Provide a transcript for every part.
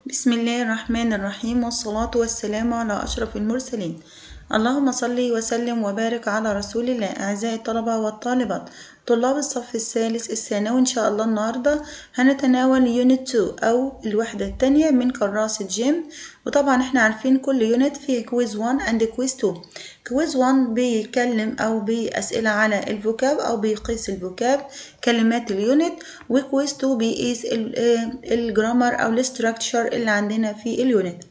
بسم الله الرحمن الرحيم، والصلاة والسلام على أشرف المرسلين. اللهم صل وسلم وبارك على رسول الله. أعزائي الطلبة والطالبات، طلاب الصف الثالث الثانوي، إن شاء الله النهاردة هنتناول يونت 2 أو الوحدة الثانية من كراسة جيم. وطبعا احنا عارفين كل يونت فيه كويز 1 and كويز 2. كويز 1 بيتكلم أو بأسئلة على الفوكاب أو بيقيس الفوكاب كلمات اليونت، وكويز 2 بيقيس الجرامر أو الاستراكشر اللي عندنا في اليونت.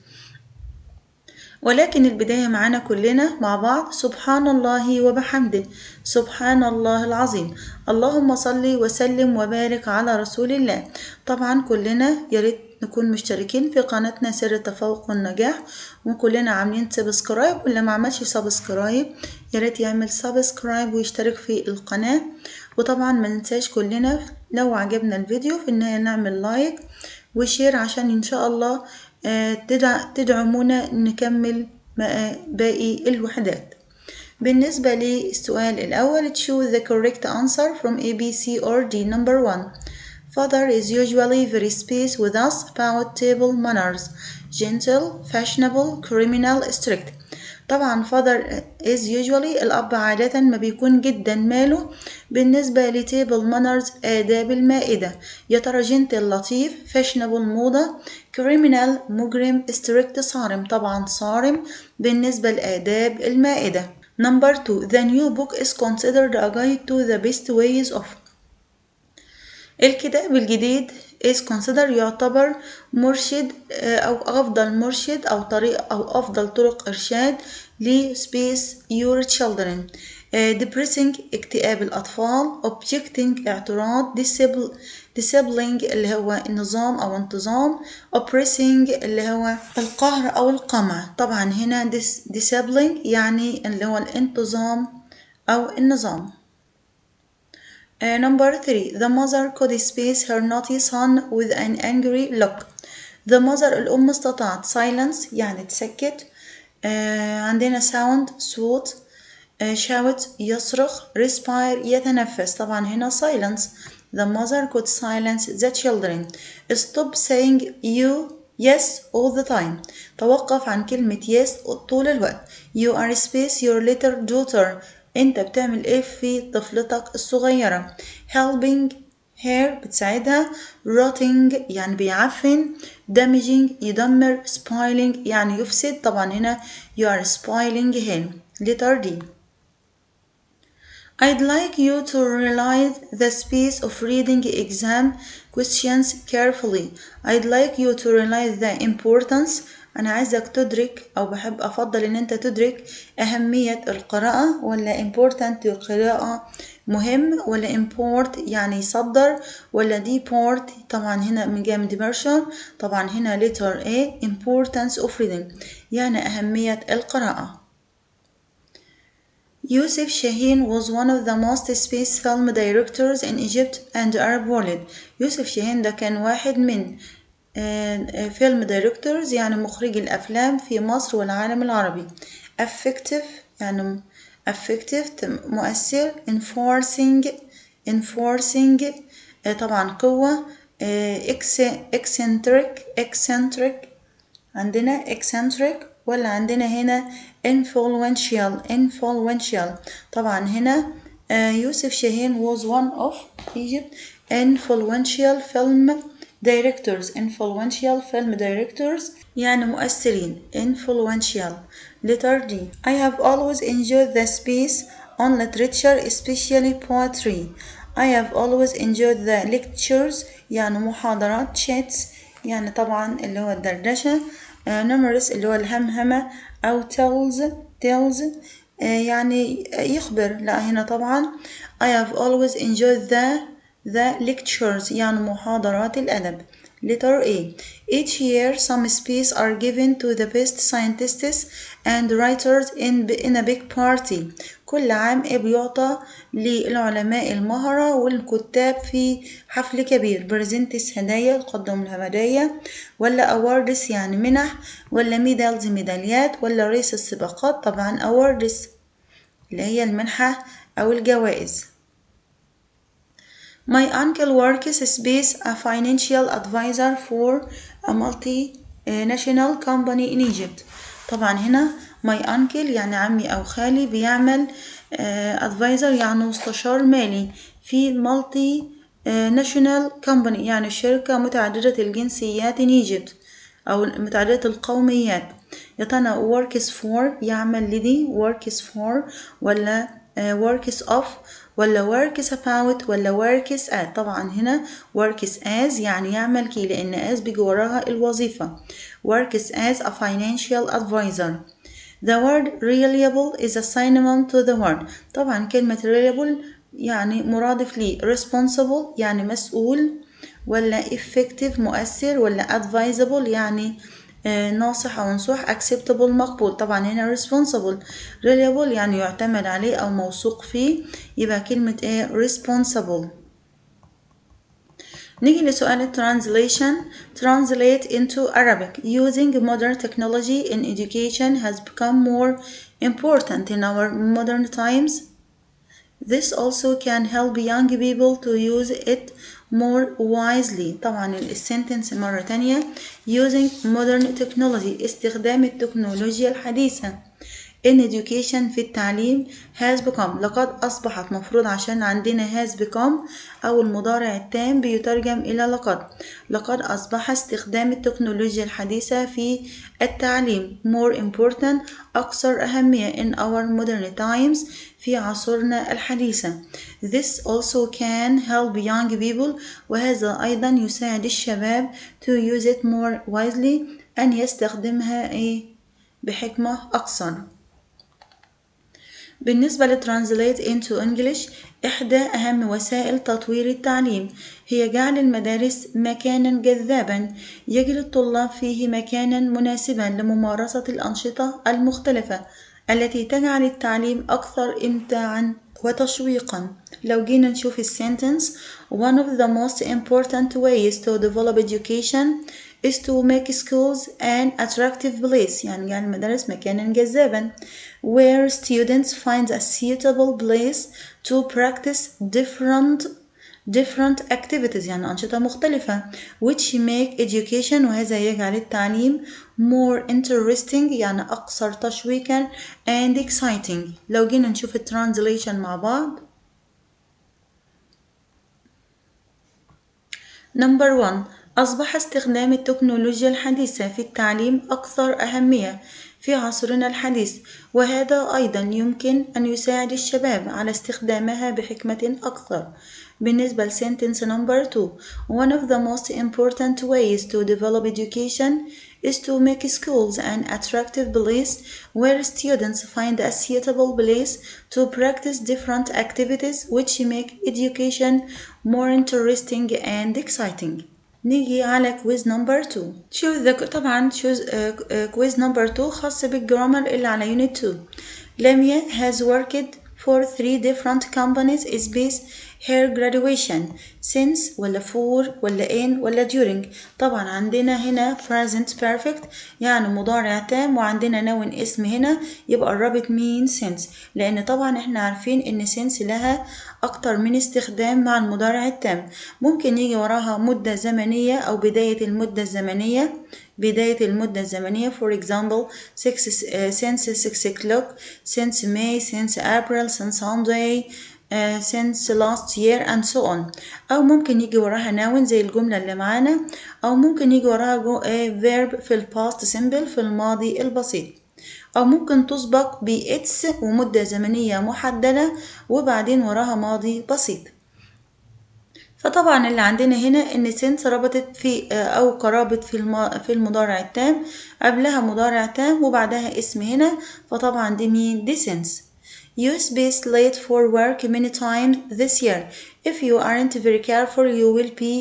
ولكن البداية معانا كلنا مع بعض. سبحان الله وبحمده، سبحان الله العظيم، اللهم صل وسلم وبارك على رسول الله. طبعا كلنا ياريت نكون مشتركين في قناتنا سر التفوق والنجاح، وكلنا عاملين سبسكرايب، واللي ما عملش سبسكرايب ياريت يعمل سبسكرايب ويشترك في القناة. وطبعا ما ننساش كلنا لو عجبنا الفيديو في النهاية نعمل لايك وشير عشان إن شاء الله تدعمونا نكمل باقي الوحدات. بالنسبة للسؤال الأول، choose the correct answer from A, B, C or D. Number 1. Father is usually very space with us about table manners. Gentle, fashionable, criminal, strict. طبعا father is usually الأب عادة ما بيكون جدا ماله بالنسبة لتيبل manners آداب المائدة. يا ترى gentle لطيف، fashionable موضة، criminal مجرم، strict صارم. طبعا صارم بالنسبة لآداب المائدة. Number 2. The new book is considered a guide to the best ways of. الكتاب الجديد is considered يعتبر مرشد أو أفضل مرشد أو طريق أو أفضل طرق إرشاد ل space your children. depressing اكتئاب الأطفال، objecting اعتراض، disabling اللي هو النظام أو انتظام، oppressing اللي هو القهر أو القمع. طبعا هنا disabling يعني اللي هو الانتظام أو النظام. Number 3. The mother could space her naughty son with an angry look. The mother الأم استطاعت. silence يعني تسكت. عندنا sound صوت. shout يصرخ. respire يتنفس. طبعا هنا silence. The mother could silence the children. Stop saying yes all the time. توقف عن كلمة yes طول الوقت. You are space your little daughter. انت بتعمل ايه في طفلتك الصغيرة. helping her بتساعدها. rotting يعني بيعفن. damaging يدمر. spoiling يعني يفسد. طبعا هنا you are spoiling him. letter D. I'd like you to realize the space of reading exam questions carefully. I'd like you to realize the importance. أنا عايزك تدرك أو بحب أفضل إن أنت تدرك أهمية القراءة. ولا important القراءة مهم، ولا import يعني يصدر، ولا deport. طبعا هنا من جاي من departure. طبعا هنا letter A importance of reading يعني أهمية القراءة. Yusuf Shaheen was one of the most space film directors in Egypt and Arab world. يوسف شاهين ده كان واحد من فيلم دايركتورز يعني مخرجي الأفلام في مصر والعالم العربي. Affective يعني affective مؤثر. enforcing طبعا قوة. eccentric عندنا eccentric ولا عندنا هنا influential. طبعا هنا يوسف شاهين was one of Egypt influential film directors يعني مؤثرين. influential. letter D. I have always enjoyed the space on literature especially poetry. I have always enjoyed the lectures يعني محاضرات. chats يعني طبعا اللي هو الدردشة. numerous اللي هو الهمهمة أو tells يعني يخبر. لا هنا طبعا I have always enjoyed the lectures يعني محاضرات الأدب. letter A. Each year some space are given to the best scientists and writers in a big party. كل عام بيعطى للعلماء المهرة والكتاب في حفل كبير. بريزنتس هدايا يقدم لها هدايا، ولا awards يعني منح، ولا medals ميداليات، ولا ريس السباقات. طبعا awards اللي هي المنحة أو الجوائز. My uncle works as a financial advisor for a multinational company in Egypt. طبعا هنا my uncle يعني عمي أو خالي بيعمل advisor يعني مستشار مالي في multinational company يعني شركة متعددة الجنسيات in Egypt أو متعددة القوميات. يا ترى works for يعمل لدي works for ولا works of ولا works about ولا works at. طبعا هنا works as يعني يعمل كي لأن as بيجي وراها الوظيفة. works as a financial advisor. The word reliable is a synonym to the word. طبعا كلمة reliable يعني مرادف لي responsible يعني مسؤول ولا effective مؤثر ولا advisable يعني ناصح أو نصوح acceptable مقبول. طبعا هنا responsible reliable يعني يعتمد عليه أو موثوق فيه يبقى كلمة ايه responsible. نيجي لسؤال translation. Translate into Arabic. Using modern technology in education has become more important in our modern times. This also can help young people to use it more wisely. طبعا السنتنس مرة تانية. Using modern technology استخدام التكنولوجيا الحديثة in education في التعليم has become لقد أصبحت مفروض عشان عندنا has become أو المضارع التام بيترجم إلى لقد أصبح استخدام التكنولوجيا الحديثة في التعليم more important أكثر أهمية in our modern times في عصرنا الحديثة. This also can help young people وهذا أيضا يساعد الشباب to use it more wisely أن يستخدمها بحكمة أكثر. بالنسبة لترانزليت into English إحدى أهم وسائل تطوير التعليم هي جعل المدارس مكانا جذابا يجد الطلاب فيه مكانا مناسبا لممارسة الأنشطة المختلفة التي تجعل التعليم أكثر إمتاعا وتشويقا. لو جينا نشوف السنتنس one of the most important ways to develop education is to make schools an attractive place يعني جعل المدارس مكانا جذابا where students find a suitable place to practice different activities يعني أنشطة مختلفة which make education وهذا يجعل التعليم more interesting يعني أكثر تشويقا and exciting. لو جينا نشوف الترانزليشن مع بعض. Number 1 أصبح استخدام التكنولوجيا الحديثة في التعليم أكثر أهمية في عصرنا الحديث وهذا أيضا يمكن أن يساعد الشباب على استخدامها بحكمة أكثر. بالنسبة لسنتنس number 2 one of the most important ways to develop education is to make schools an attractive place where students find a suitable place to practice different activities which make education more interesting and exciting. نيجي على quiz number 2. طبعا quiz number 2 خاص بالجرامر اللي على unit 2. لميا has worked for 3 different companies is based her graduation since ولا for ولا in ولا during. طبعا عندنا هنا present perfect يعني مضارع تام وعندنا noun اسم هنا يبقى الرابط مين since لأن طبعا احنا عارفين ان since لها أكتر من استخدام مع المضارع التام. ممكن يجي وراها مدة زمنية أو بداية المدة الزمنية for example since 6 o'clock since May since April since Sunday since last year and so on. أو ممكن يجي وراها noun زي الجملة اللي معانا أو ممكن يجي وراها verb في ال past simple في الماضي البسيط أو ممكن تسبق ب its ومدة زمنية محددة وبعدين وراها ماضي بسيط. فطبعا اللي عندنا هنا ان since ربطت في او قرابة في المضارع التام قبلها مضارع تام وبعدها اسم هنا فطبعا دي مين دي since. You spaced late for work many times this year. If you aren't very careful you will be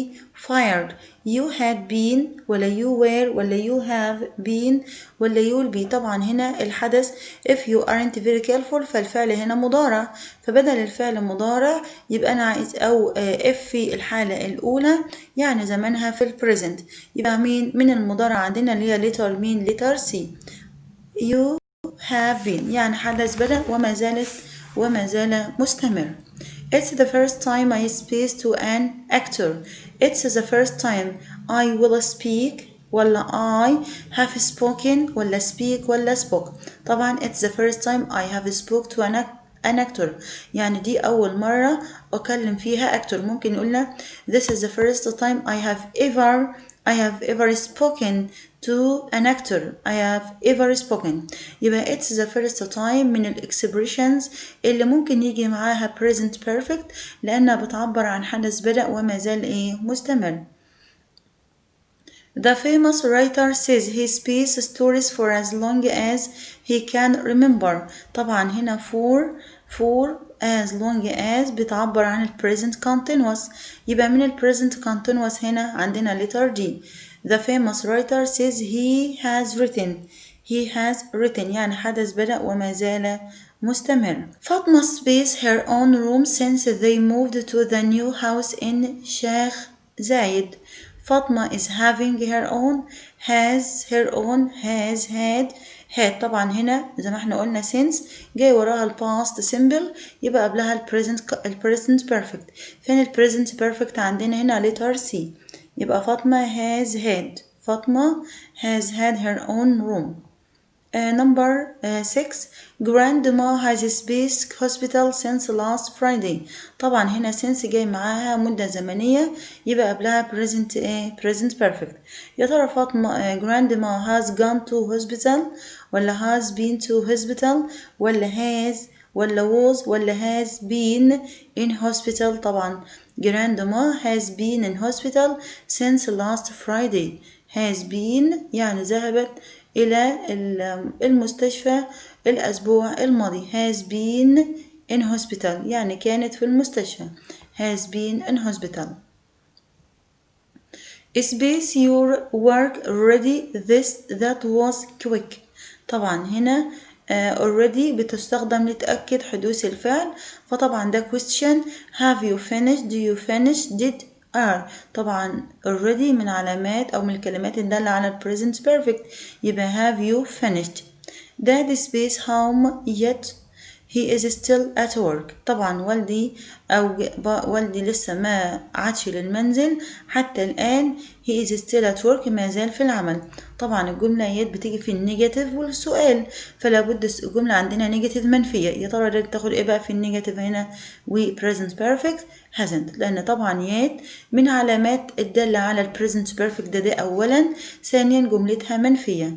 fired. You had been ولا you were ولا you have been ولا you will be. طبعا هنا الحدث if you aren't very careful فالفعل هنا مضارع فبدل الفعل مضارع يبقى أنا عايز أو if في الحالة الأولى يعني زمانها في البريزنت يبقى مين من المضارع عندنا اللي هي letter مين letter C. You have been يعني حدث بدأ وما زال مستمر. It's the first time I speak to an actor. It's the first time I will speak ولا I have spoken ولا speak ولا spoke. طبعا it's the first time I have spoke to an actor، يعني دي أول مرة أكلم فيها أكتر. ممكن نقولنا this is the first time I have ever spoken to an actor. I have ever spoken. يبقى it's the first time من الإكسبريشنز اللي ممكن يجي معاها present perfect لأنها بتعبر عن حدث بدأ وما زال مستمر. The famous writer says he speaks stories for as long as he can remember. طبعا هنا for as long as بتعبر عن ال present continuous. يبقى من ال present continuous هنا عندنا letter D. The famous writer says he has written يعني حدث بدأ وما زال مستمر. فاطمة space her own room since they moved to the new house in Sheikh Zayed. فاطمة is having her own، has had. طبعا هنا زي ما احنا قلنا since جاي وراها ال past simple يبقى قبلها ال present perfect. فين ال present perfect عندنا هنا letter C. يبقى فاطمة has had her own room. Number 6 grandma has spaced hospital since last Friday. طبعا هنا since جاي معاها مدة زمنية يبقى قبلها present perfect. يا ترى فاطمة grandma has gone to hospital ولا has been to hospital ولا has ولا was ولا has been in hospital. طبعا grandma has been in hospital since last Friday. has been يعني ذهبت إلى المستشفى الأسبوع الماضي. has been in hospital يعني كانت في المستشفى. has been in hospital. Space your work already. That was quick. طبعا هنا already بتستخدم لتأكد حدوث الفعل. فطبعا ده question. have you finished, do you finish, did, are. طبعا already من علامات أو من الكلمات الدالة على present perfect يبقى have you finished. Dad space home yet he is still at work. طبعا والدي لسه ما عادش للمنزل حتى الآن. he is still at work ما زال في العمل. طبعا الجملة يت بتيجي في النيجاتيف والسؤال فلا بد الجملة عندنا نيجاتيف منفية. يا ترى ده تاخد ايه بقى في النيجاتيف هنا و present perfect hasn't لأن طبعا يت من علامات الدالة على ال present perfect ده أولا. ثانيا جملتها منفية.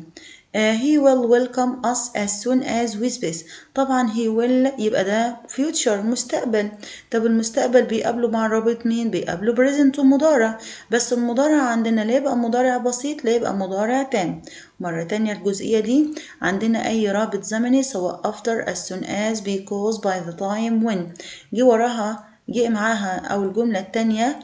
he will welcome us as soon as we space. طبعا he will يبقى ده future مستقبل. طب المستقبل بيقابله مع رابط مين؟ بيقابله present ومضارع. بس المضارع عندنا لا يبقى مضارع بسيط لا يبقى مضارع تام. مرة تانية الجزئية دي عندنا أي رابط زمني سواء after as soon as because by the time when جه معاها أو الجملة التانية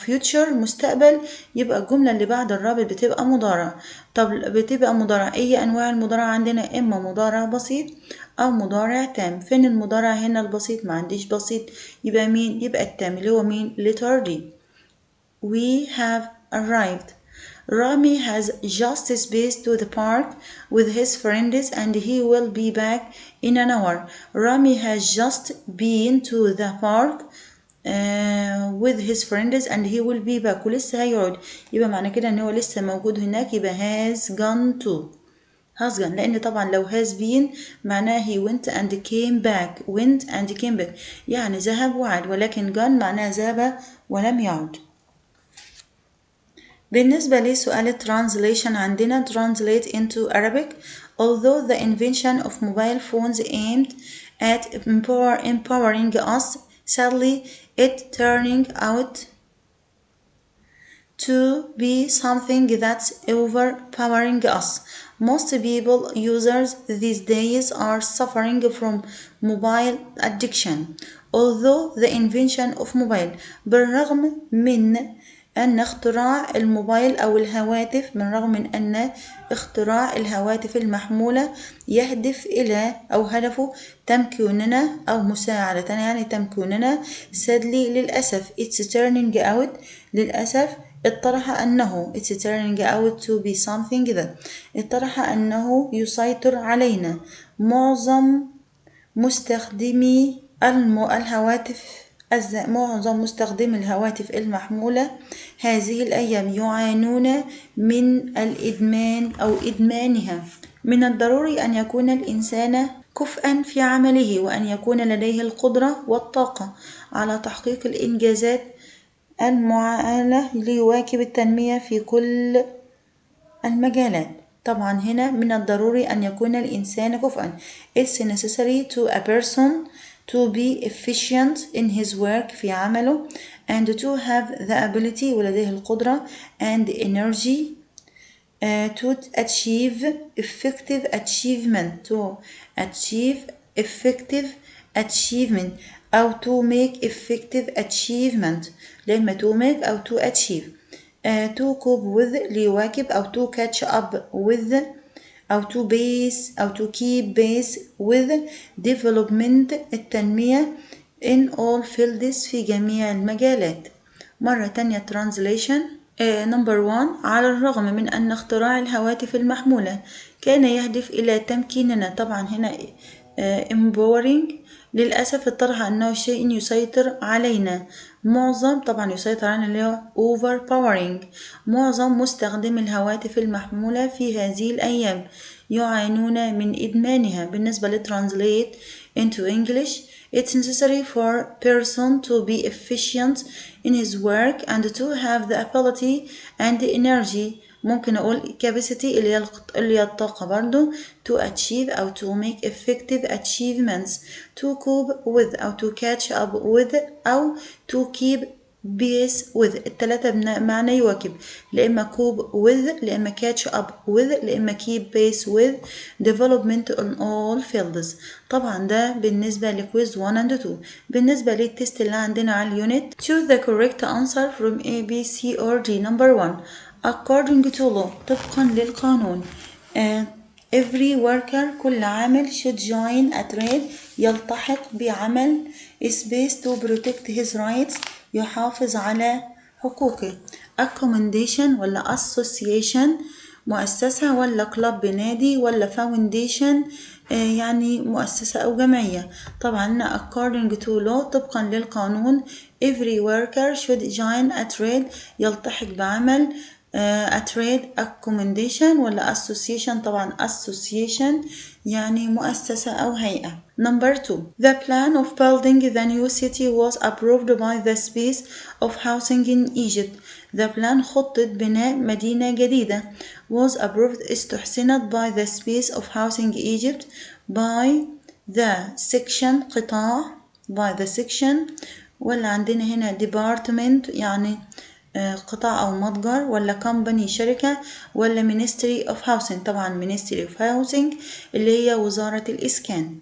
future مستقبل يبقى الجملة اللي بعد الرابط بتبقى مضارع. طب بتبقى مضارع ايه انواع المضارع عندنا؟ اما مضارع بسيط او مضارع تام. فين المضارع هنا البسيط؟ ما عنديش بسيط يبقى مين؟ يبقى التام اللي هو مين؟ letter D. we have arrived. Rami has just spaced to the park with his friends and he will be back in an hour. Rami has just been to the park with his friends and he will be back ولسه هيقعد. يبقى معنى كده ان هو لسه موجود هناك يبقى has gone لان طبعا لو has been معناه he went and came back يعني ذهب وعاد. ولكن gone معناه ذهب ولم يعد. بالنسبة لسؤال translation عندنا translate into Arabic. Although the invention of mobile phones aimed at empowering us, sadly it turning out to be something that's overpowering us. Most people users these days are suffering from mobile addiction. Although the invention of mobile بالرغم من أن اختراع الموبايل أو الهواتف الهواتف المحمولة يهدف إلى أو هدفه تمكيننا أو مساعدتنا يعني تمكيننا. sadly للأسف it's turning out للأسف اتضح أنه it's turning out to be something that اتضح أنه يسيطر علينا معظم مستخدمي الهواتف معظم مستخدمي الهواتف المحمولة هذه الأيام يعانون من الإدمان أو إدمانها. من الضروري أن يكون الإنسان كفءًا في عمله، وأن يكون لديه القدرة والطاقة على تحقيق الإنجازات المعالة ليواكب التنمية في كل المجالات. طبعا هنا من الضروري أن يكون الإنسان كفءًا. It's necessary to a person to be efficient in his work في عمله and to have the ability ولديه القدرة and energy to achieve effective achievement أو to make effective achievement، لما to make أو to achieve. to cope with ليواكب، أو to catch up with، أو to base أو to keep pace with development التنمية in all fields في جميع المجالات. مرة تانية translation. Number 1. على الرغم من أن اختراع الهواتف المحمولة كان يهدف إلى تمكيننا، طبعا هنا empowering، للأسف اتضح أنه شيء يسيطر علينا. طبعا يسيطر علينا اللي هو overpowering. معظم مستخدمي الهواتف المحمولة في هذه الأيام يعانون من إدمانها. بالنسبة لترانسليت into English، it's necessary for a person to be efficient in his work and to have the ability and the energy. ممكن أقول capacity اللي هي الطاقة برضو، to achieve أو to make effective achievements، to cope with أو to catch up with أو to keep pace with. التلاتة بمعنى يواكب، لإما cope with، لإما catch up with، لإما keep pace with development on all fields. طبعا ده بالنسبة لكويز 1 and 2. بالنسبة للتست اللي عندنا على اليونت، choose the correct answer from A, B, C or D. Number 1. according to law، طبقا للقانون. every worker، كل عامل should join a trade، يلتحق بعمل space to protect his rights، يحافظ على حقوقه. accommodation ولا association، مؤسسة ولا كلب نادي ولا foundation يعني مؤسسة أو جمعية. طبعا according to law طبقا للقانون every worker should join a trade، يلتحق بعمل a trade. accommodation ولا association، طبعا association يعني مؤسسة أو هيئة. Number 2. The plan of building the new city was approved by the space of housing in Egypt. The plan، خطة بناء مدينة جديدة، was approved استحسنت by the space of housing Egypt by the section قطاع by the section، ولا عندنا هنا department يعني قطاع أو متجر، ولا company شركة، ولا ministry of housing، طبعا ministry of housing اللي هي وزارة الإسكان.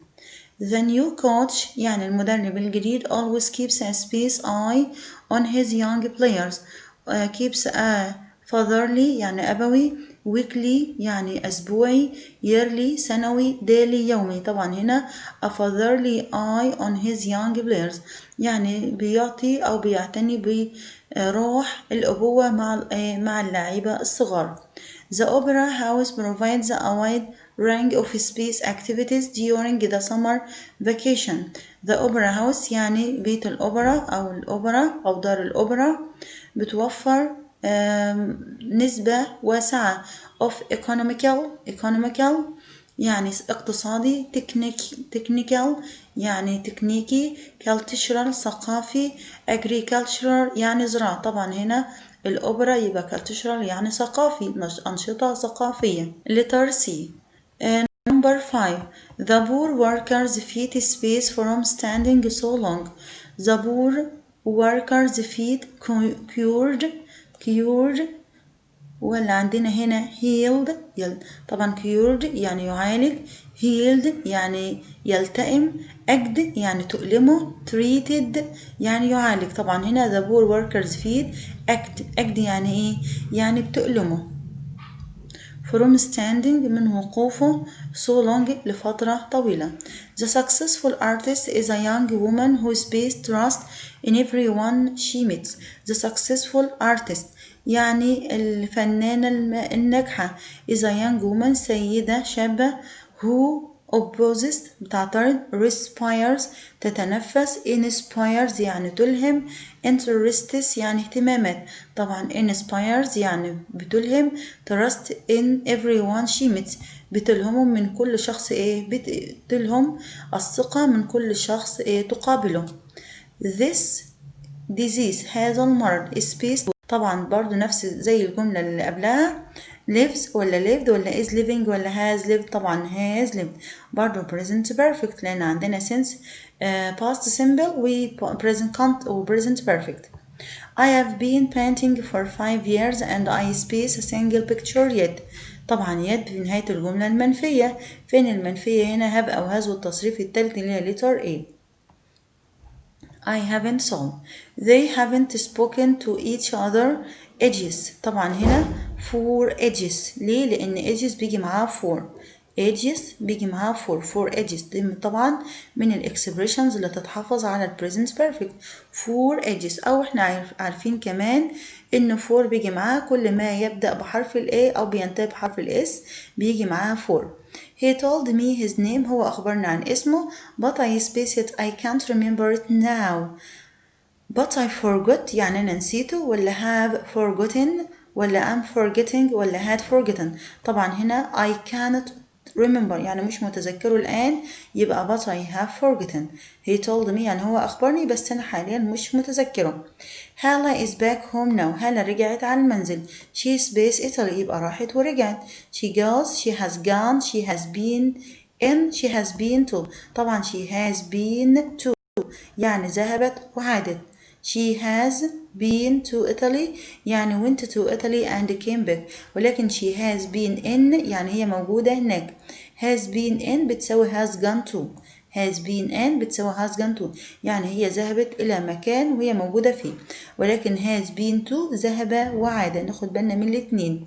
The new coach يعني المدرب الجديد always keeps a space eye on his young players. keeps a fatherly يعني أبوي، weekly يعني أسبوعي، yearly سنوي، daily يومي. طبعا هنا a fatherly eye on his young players يعني بيعطي أو بيعتني بروح الأبوة مع اللاعبة الصغار. The opera house provides a wide range of space activities during the summer vacation. The opera house يعني بيت الأوبرا أو الأوبرا أو دار الأوبرا بتوفر نسبة واسعة of economical يعني اقتصادي، technical يعني تكنيكي، cultural ثقافي، agricultural يعني زراعة. طبعا هنا الأوبرا يبقى cultural يعني ثقافي، أنشطة ثقافية. letter C. Number 5. The poor workers feet space from standing so long. The poor workers feet cured ولا عندنا هنا healed. طبعا cured يعني يعالج، healed يعني يلتئم، أجد يعني تؤلمه، treated يعني يعالج. طبعا هنا the poor workers feet أجد يعني إيه؟ يعني بتؤلمه. from standing من وقوفه، so long لفترة طويلة. The successful artist is a young woman who pays trust in everyone she meets. The successful artist يعني الفنانة الناجحة is a young woman سيدة شابة who opposes بتعترض، respires تتنفس، inspires يعني تلهم، interests يعني اهتمامات. طبعا inspires يعني بتلهم، trust in everyone she meets بتلهمهم من كل شخص بتلهم الثقة من كل شخص تقابله. This disease هذا المرض is based طبعا برضو نفس زي الجملة اللي قبلها lives ولا lived ولا is living ولا has lived. طبعا has lived. برضو present perfect لأن عندنا since past simple و present و present perfect. I have been painting for 5 years and I space a single picture yet. طبعا yet في نهاية الجملة المنفية. فين المنفية هنا؟ have أو has والتصريف التالت اللي هي letter A. I haven't sold. They haven't spoken to each other ages. طبعا هنا for ages. ليه؟ لأن ages بيجي معاها for. ages بيجي معاها for ages. دي طبعا من الإكسبريشنز اللي تتحفظ على ال present perfect. for ages. أو احنا عارفين كمان إن for بيجي معاها كل ما يبدأ بحرف ال A أو بينتهي بحرف ال S بيجي معاها for. He told me his name. هو أخبرنا عن اسمه. But I spaced it. I can't remember it now. But I forgot يعني أنا نسيته ولا have forgotten ولا am forgetting ولا had forgotten. طبعا هنا I cannot remember يعني مش متذكره الآن يبقى but I have forgotten. He told me يعني هو أخبرني بس أنا حاليا مش متذكره. هالة is back home now. هالة رجعت على المنزل. She space Italy يبقى راحت ورجعت. She goes, she has gone, she has been in, she has been to. طبعا she has been to يعني ذهبت وعادت. She has been to Italy يعني went to Italy and came back. ولكن she has been in يعني هي موجودة هناك. has been in بتساوي has gone to. has been in بتساوي has gone to يعني هي ذهبت إلى مكان وهي موجودة فيه. ولكن has been to ذهب وعاد. ناخد بالنا من الاتنين.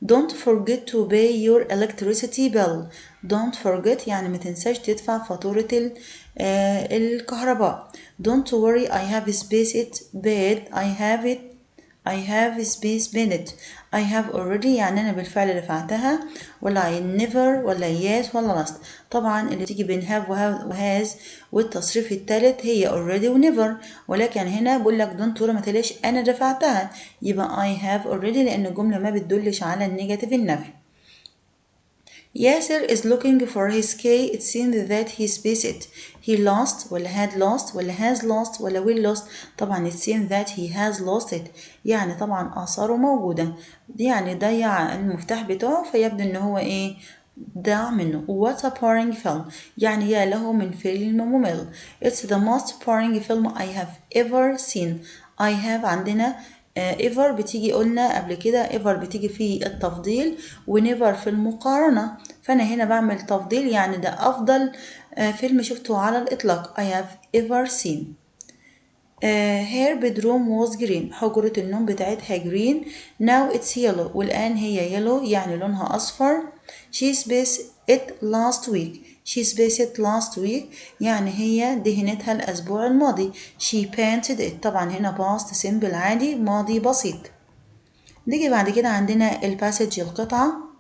Don't forget to pay your electricity bill. Don't forget يعني ما تنساش تدفع فاتورة الكهرباء. Don't worry I have spaced it paid. I have space been it. I have already يعني أنا بالفعل دفعتها ولا I never ولا yes ولا last. طبعا اللي تيجي بين have وhas والتصريف الثالث هي already و never. ولكن هنا بقول لك don't worry ما تقلقش أنا دفعتها يبقى I have already لأن الجملة ما بتدلش على النيجاتيف النفي. Yasser is looking for his key. It seems that he spaced it. He lost ولا had lost ولا has lost ولا will lost. طبعا it seems that he has lost it يعني طبعا آثاره موجودة يعني ضيع المفتاح بتاعه فيبدو ان هو ضاع منه. What a boring film يعني يا له من فيلم ممل. It's the most boring film I have ever seen. I have عندنا ever بتيجي قلنا قبل كده ever بتيجي في التفضيل ونيفر في المقارنة. فأنا هنا بعمل تفضيل يعني ده أفضل فيلم شفته على الإطلاق. I have ever seen. Her bedroom was green. حجرة النوم بتاعتها green. Now it's yellow. والآن هي yellow يعني لونها أصفر. She spaced it last week. She spaced it last week يعني هي دهنتها الأسبوع الماضي. She painted it. طبعا هنا past simple عادي ماضي بسيط. نيجي بعد كده عندنا الباسج القطعة.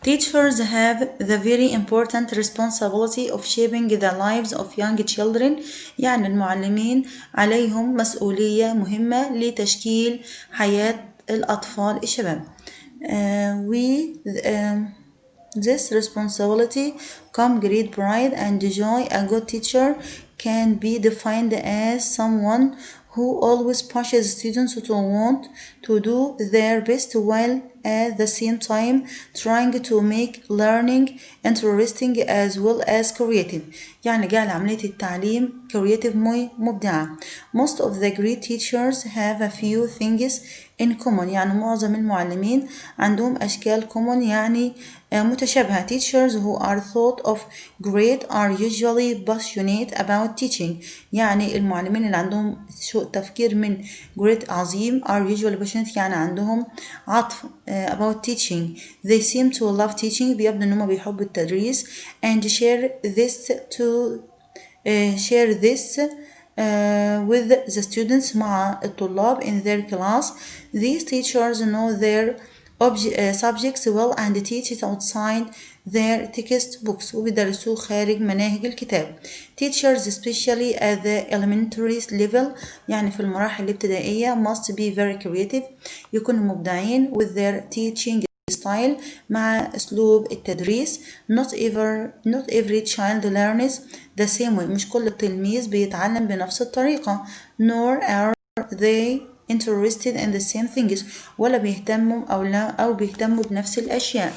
Teachers have the very important responsibility of shaping the lives of young children. يعني المعلمين عليهم مسؤولية مهمة لتشكيل حياة الأطفال الشباب. This responsibility come great pride and joy. A good teacher can be defined as someone who always pushes students to want to do their best while at the same time trying to make learning interesting as well as creative. يعني جعل عملية التعليم creative مبدعة. Most of the great teachers have a few things in common. يعني معظم المعلمين عندهم أشكال common يعني متشابهة. Teachers who are thought of great are usually passionate about teaching. يعني المعلمين اللي عندهم تفكير من great عظيم are usually passionate يعني عندهم عطف about teaching. They seem to love teaching. بيبدو إنهم بيحبوا التدريس and share this with the students مع الطلاب in their class. These teachers know their subjects well and teach it outside their textbooks وبيدرسوه خارج مناهج الكتاب. Teachers especially at the elementary level يعني في المراحل الابتدائية must be very creative يكونوا مبدعين with their teaching style مع أسلوب التدريس. not every child learns the same way مش كل تلميذ بيتعلم بنفس الطريقة. nor are they interested in the same things ولا بيهتموا أو بيهتموا بنفس الأشياء.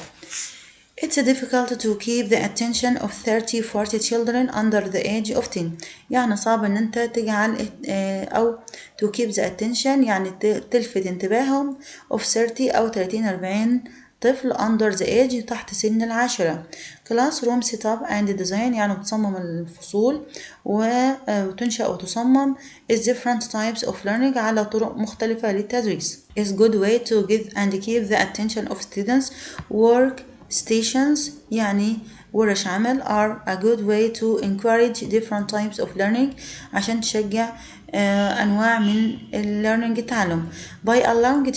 It's difficult to keep the attention of 30-40 children under the age of 10 يعني صعب ان انت تجعل او to keep the attention يعني تلفت انتباههم of 30 او 30-40 طفل under the age تحت سن 10. classroom setup and design يعني تصمم الفصول وتنشأ وتصمم is different types of learning على طرق مختلفة للتدريس. is good way to give and keep the attention of students. work stations يعني ورش عمل are a good way to encourage different types of learning عشان تشجع أنواع من learning التعلم. by allowing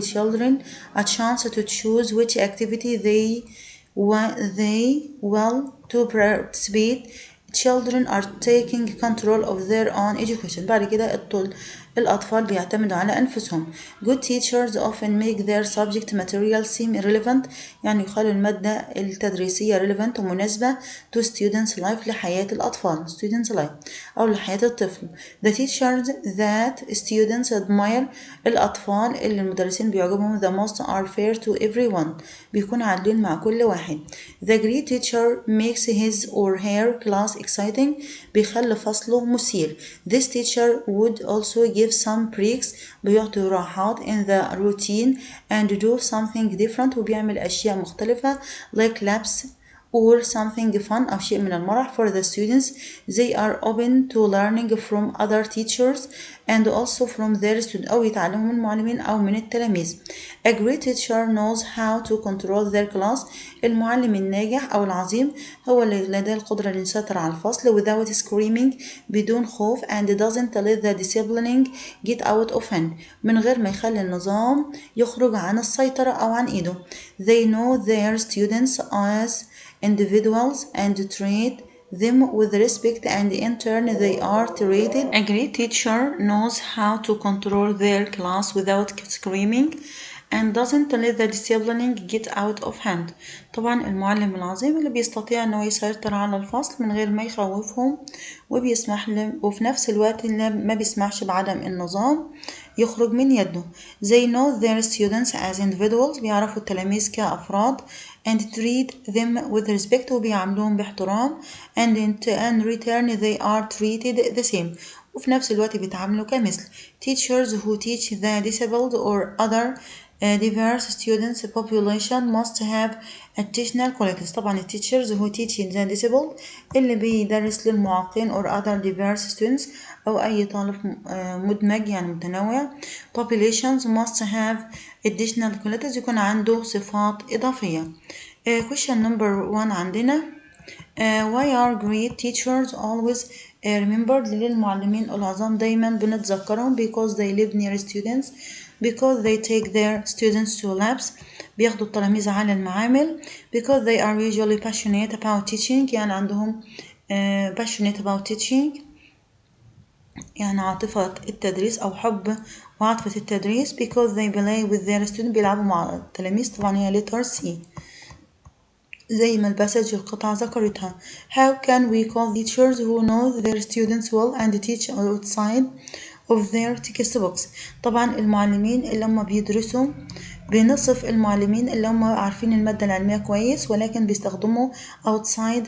children a chance to choose which activity they will to participate. children are taking control of their own education. بعد كده الأطفال بيعتمدوا على أنفسهم. good teachers often make their subject material seem relevant يعني يخلوا المادة التدريسية relevant ومناسبة to students life لحياة الأطفال students life أو لحياة الطفل. the teachers that students admire الأطفال اللي المدرسين بيعجبهم the most are fair to everyone بيكون عادلين مع كل واحد. the great teacher makes his or her class exciting بيخلي فصله مثير. this teacher would also give some breaks بيعطي راحات in the routine and do something different وبيعمل أشياء مختلفة like labs or something fun أو شيء من المرح for the students. they are open to learning from other teachers and also from their students أو يتعلموا من المعلمين أو من التلاميذ. a great teacher knows how to control their class المعلم الناجح أو العظيم هو اللي لديه القدرة أن يسيطر على الفصل without screaming بدون خوف and doesn't let the disciplining get out of hand من غير ما يخلي النظام يخرج عن السيطرة أو عن إيده. they know their students as individuals and treat them with respect and in turn they are treated. a great teacher knows how to control their class without screaming and doesn't let the disciplining get out of hand. طبعا المعلم العظيم اللي بيستطيع انه يسيطر على الفصل من غير ما يخوفهم وبيسمح لهم وفي نفس الوقت اللي ما بيسمحش بعدم النظام يخرج من يده. they know their students as individuals بيعرفوا التلاميذ كأفراد and treat them with respect وبيعاملوهم باحترام and in return they are treated the same وفي نفس الوقت بيتعاملوا كمثل. teachers who teach the disabled or other diverse students population must have additional qualities. طبعا teachers who teach the disabled اللي بيدرس للمعاقين or other diverse students أو أي طالب مدمج يعني متنوع populations must have additional qualities يكون عنده صفات إضافية. question number 1 عندنا why are great teachers always remembered للمعلمين العظام دايما بنتذكرهم because they live near students because they take their students to labs بياخدوا التلاميذ على المعامل because they are usually passionate about teaching يعني عندهم passionate about teaching يعني عاطفة التدريس أو حب وعاطفة التدريس because they play with their students بيلعبوا مع التلاميذ طبعا هي letter C زي ما الباسج القطعة ذكرتها. how can we call teachers who know their students well and teach outside of their textbooks. طبعا المعلمين اللي هم بيدرسوا بنصف المعلمين اللي هم عارفين المادة العلمية كويس ولكن بيستخدموا outside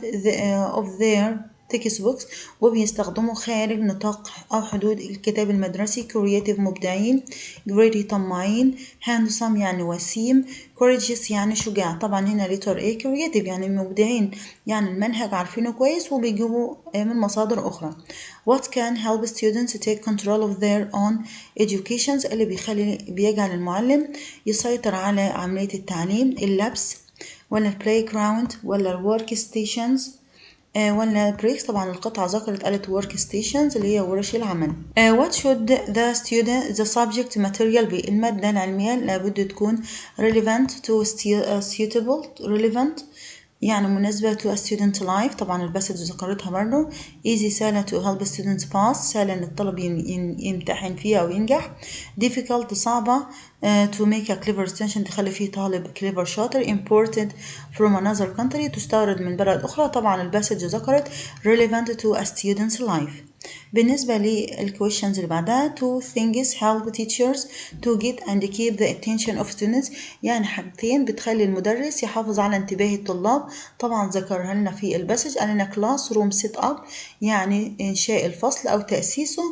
of their textbooks وبيستخدموا خارج نطاق أو حدود الكتاب المدرسي. creative مبدعين greedy طماعين handsome يعني وسيم courageous يعني شجاع. طبعا هنا letter A creative يعني مبدعين يعني المنهج عارفينه كويس وبيجيبوا من مصادر أخرى. what can help students take control of their own educations اللي بيجعل المعلم يسيطر على عملية التعليم. اللبس ولا البلاي جراوند ولا الورك ستيشنز ولا بريكس؟ طبعا القطعة ذكرت قالت work stations اللي هي ورش العمل. what should the subject material be؟ المادة العلمية لابد تكون relevant to suitable relevant يعني مناسبة to a student life. طبعا الباسج ذكرتها برضه. easy سهلة to help students pass سهلة ان الطالب يمتحن فيها او ينجح. difficult صعبة to make a clever extension تخلي فيه طالب clever شاطر. imported from another country تستورد من بلد أخرى. طبعا الباسج ذكرت relevant to a student's life. بالنسبة للquestions اللي بعدها two things help teachers to get and keep the attention of students يعني حاجتين بتخلي المدرس يحافظ على انتباه الطلاب. طبعا ذكرها لنا في الباسج قال لنا classroom set up يعني إنشاء الفصل أو تأسيسه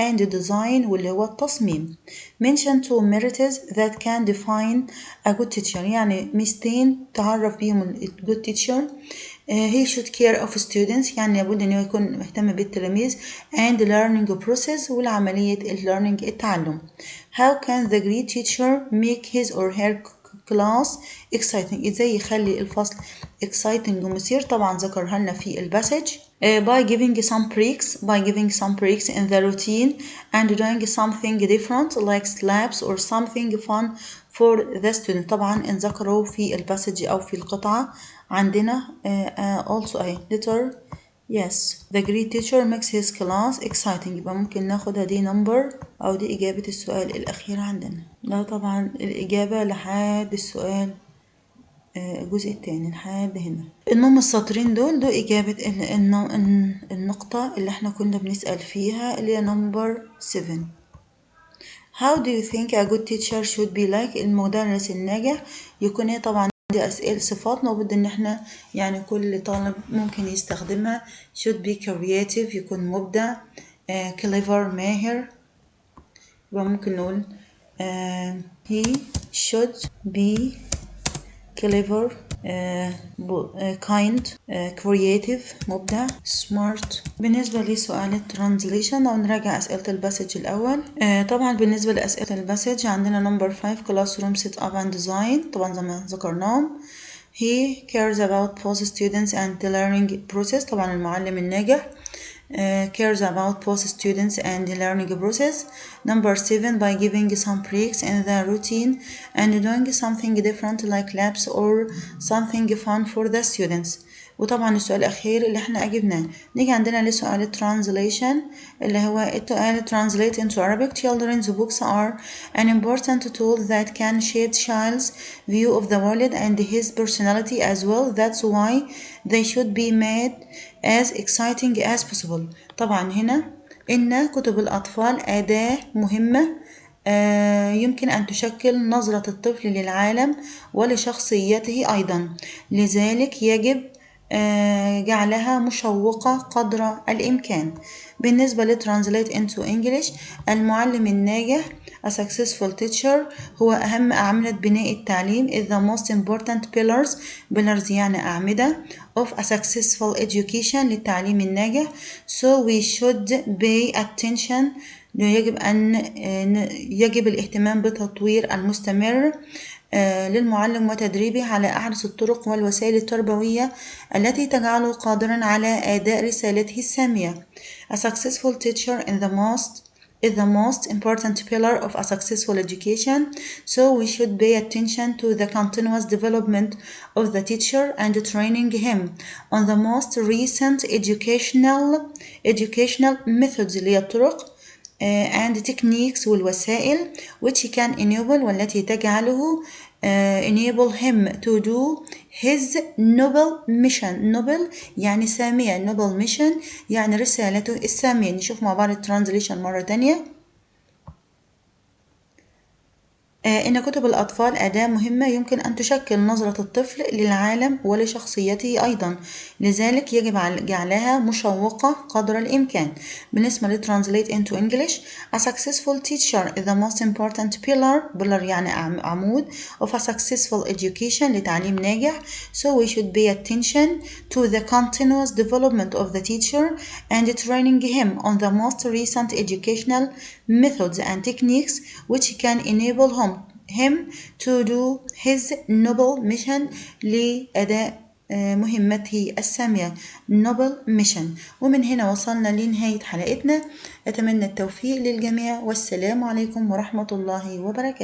and design واللي هو التصميم. mention two merits that can define a good teacher يعني ميزتين تعرف بيهم ال good teacher. he should care of students يعني لابد انه يكون مهتم بالتلاميذ and learning process والعملية learning التعلم. how can the great teacher make his or her class exciting؟ ازاي يخلي الفصل exciting ومثير؟ طبعا ذكرها لنا في الباسج. by giving some breaks in the routine and doing something different like slaps or something fun for the student. طبعا ان ذكروا في الباسج او في القطعة عندنا also a letter. yes the great teacher makes his class exciting. يبقى ممكن ناخدها دي number او دي اجابة السؤال الاخير عندنا. ده طبعا الاجابة لحد السؤال الجزء الثاني لحد هنا. المهم السطرين دول إجابة النقطة اللي احنا كنا بنسأل فيها اللي هي number 7. How do you think a good teacher should be like؟ المدرس الناجح يكون ايه؟ طبعا دي أسئلة صفات لابد ان احنا يعني كل طالب ممكن يستخدمها. should be creative يكون مبدع. clever ماهر. يبقى ممكن نقول he should be clever kind creative مبدع smart. بالنسبة لسؤال الترانزليشن أو نراجع أسئلة الباسج الأول. طبعا بالنسبة لأسئلة الباسج عندنا number 5 classroom set up and design طبعا زي ما ذكرناهم. he cares about both students and the learning process طبعا المعلم الناجح cares about both students and the learning process. number 7 by giving some breaks in the routine and doing something different like labs or something fun for the students. وطبعا السؤال الأخير اللي احنا أجبناه. نيجي عندنا لسؤال الترانزليشن اللي هو السؤال translate into Arabic. children's books are an important tool that can shape child's view of the world and his personality as well. that's why they should be made as exciting as possible. طبعا هنا إن كتب الأطفال أداة مهمة يمكن أن تشكل نظرة الطفل للعالم ولشخصيته أيضا. لذلك يجب جعلها مشوقة قدر الإمكان. بالنسبة لترانزليت into English المعلم الناجح a successful teacher هو أهم أعمدة بناء التعليم is the most important pillars يعني أعمدة of a successful education للتعليم الناجح. so we should pay attention يجب الاهتمام بالتطوير المستمر للمعلم وتدريبه على أحدث الطرق والوسائل التربوية التي تجعله قادرا على أداء رسالته السامية. A successful teacher is the most important pillar of a successful education, so we should pay attention to the continuous development of the teacher and training him on the most recent educational methods اللي هي الطرق and techniques والوسائل which can enable والتي تجعله enable him to do his noble mission. noble يعني سامية noble mission يعني رسالته السامية. نشوف مع بعض الترانزليشن مرة تانية. إن كتب الأطفال أداة مهمة يمكن أن تشكل نظرة الطفل للعالم ولشخصيته أيضا. لذلك يجب جعلها مشوقة قدر الإمكان. بالنسبة لترانزليت into English a successful teacher is the most important pillar يعني عمود of a successful education لتعليم ناجح. so we should pay attention to the continuous development of the teacher and training him on the most recent educational methods and techniques which can enable him to do his noble mission لأداء مهمته السامية نوبل ميشن. ومن هنا وصلنا لنهاية حلقتنا. أتمنى التوفيق للجميع، والسلام عليكم ورحمة الله وبركاته.